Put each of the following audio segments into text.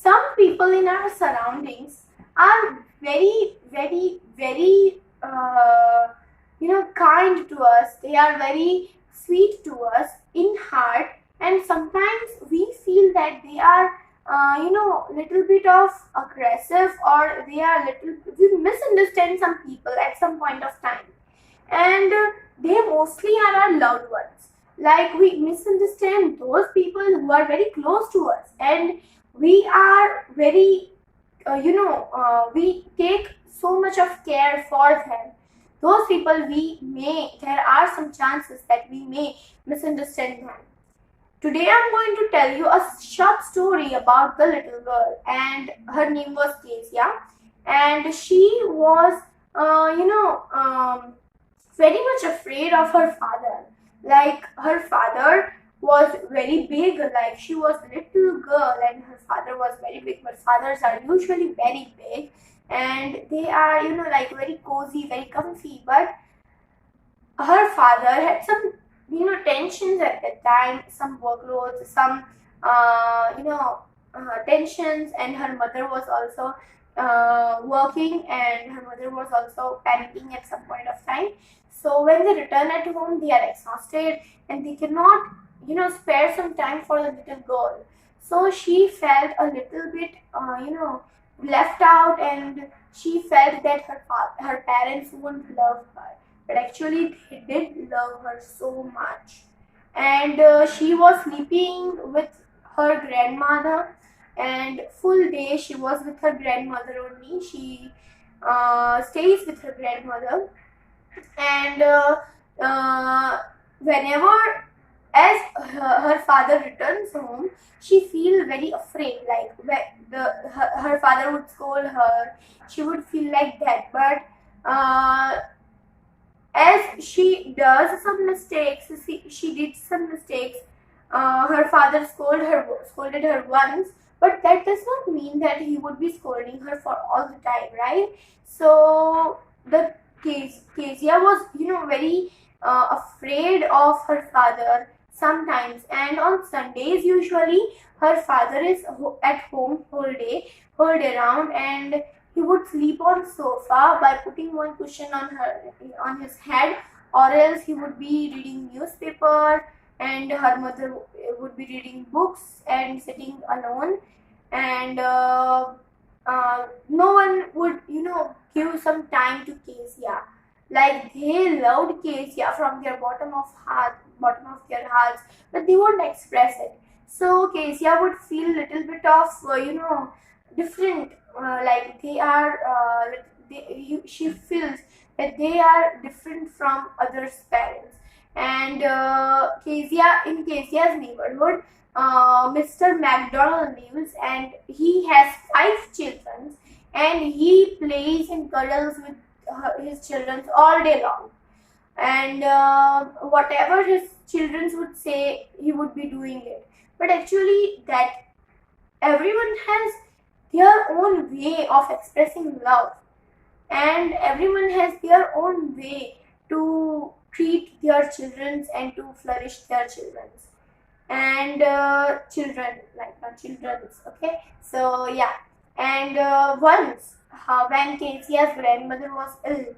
some people in our surroundings are very kind to us. They are very sweet to us in heart, and sometimes we feel that they are little bit of aggressive, or they are little we misunderstand some people at some point of time. And they mostly are our loved ones. Like, we misunderstand those people who are very close to us, and we are very we take so much of care for them. Those people, there are some chances that we may misunderstand them. Today I'm going to tell you a short story about the little girl, and her name was Kezia, and she was very much afraid of her father. Like, her father was very big, like she was a little girl and her father was very big, but fathers are usually very big and they are like very cozy, very comfy. But her father had some tensions at that time, some workloads, some tensions, and her mother was also working, and her mother was also panicking at some point of time. So when they return at home, they are exhausted and they cannot spare some time for the little girl. So she felt a little bit left out, and she felt that her parents wouldn't love her, but actually they did love her so much. And she was sleeping with her grandmother, and full day she was with her grandmother only. She stays with her grandmother, and whenever as her father returns home, she feel very afraid, like her father would scold her, she would feel like that. But as she does some mistakes, she did some mistakes. Her father scolded her once, but that does not mean that he would be scolding her for all the time, right? So the Kezia was very afraid of her father sometimes, and on Sundays usually her father is at home whole day round, and he would sleep on sofa by putting one cushion on his head, or else he would be reading newspaper, and her mother would be reading books and sitting alone. And no one would give some time to Kezia. Like, they loved Kezia from their bottom of their hearts, but they won't express it. So Kezia would feel little bit of different, like they are she feels that they are different from others' parents. And in Kezia's neighborhood, Mr. McDonald lives, and he has 5 children, and he plays and cuddles with his children all day long. And whatever his children would say, he would be doing it. But actually, that everyone has their own way of expressing love, and everyone has their own way to treat their children and to flourish their children. And children, like, not children's, okay? So yeah. And once, when Kezia's grandmother was ill,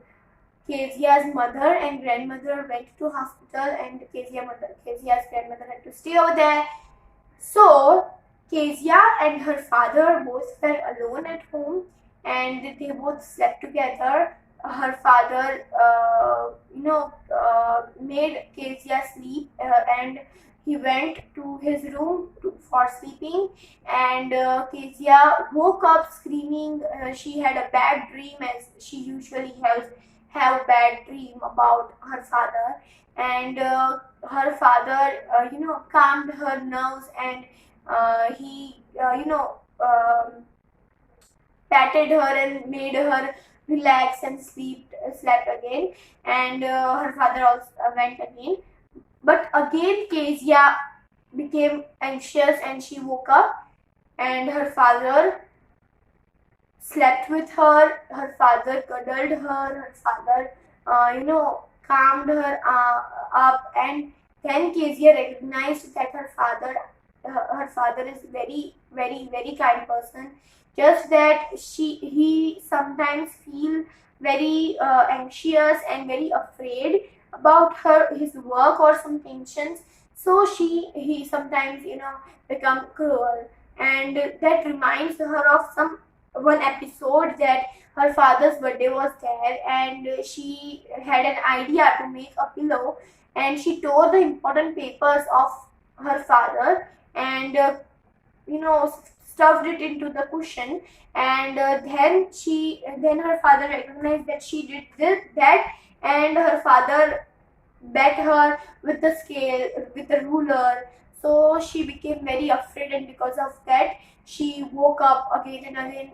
Kezia's mother and grandmother went to hospital, and Kezia's grandmother had to stay over there. So Kezia and her father both were alone at home, and they both slept together. Her father, made Kezia sleep, and he went to his room for sleeping. And Kezia woke up screaming. She had a bad dream, as she usually have a bad dream about her father. And her father, calmed her nerves, and he, patted her and made her relax and slept again. And her father also went again. But again, Kezia became anxious, and she woke up, and her father slept with her. Her father cuddled her. Her father, calmed her up. And then Kezia recognized that her father her father is very, very, very kind person. Just that he sometimes feel very anxious and very afraid about his work or some tensions. So he sometimes become cruel, and that reminds her of some one episode that her father's birthday was there, and she had an idea to make a pillow, and she tore the important papers of her father, and you know stuffed it into the cushion, and then her father recognized that she did that, and her father bet her with the scale, with the ruler. So she became very afraid, and because of that she woke up again and again,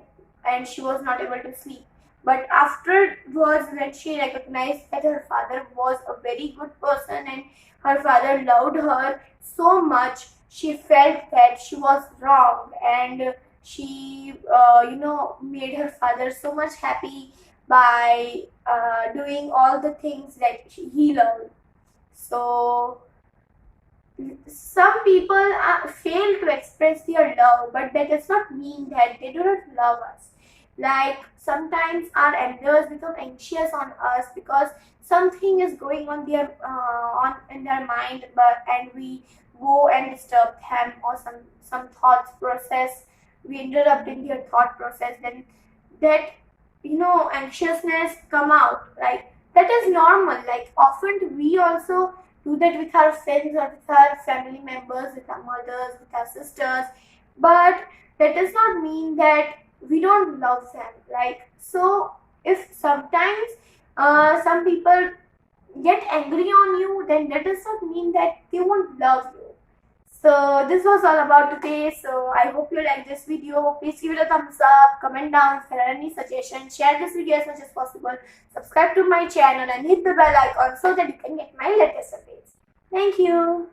and she was not able to sleep. But afterwards, when she recognized that her father was a very good person and her father loved her so much, she felt that she was wrong, and she made her father so much happy by doing all the things that he loved. So some people fail to express their love, but that does not mean that they do not love us. Like sometimes our elders become anxious on us because something is going on on in their mind, and we go and disturb them, or some thoughts process. We interrupt in their thought process. Then that anxiousness come out. Like that is normal. Like often we also do that with our friends or with our family members, with our mothers, with our sisters. But that does not mean that we don't love them. Like so, if sometimes some people get angry on you, then that does not mean that they won't love you. So this was all about today. So I hope you like this video. Please give it a thumbs up, comment down if there are any suggestions, share this video as much as possible, subscribe to my channel and hit the bell icon so that you can get my latest updates. Thank you.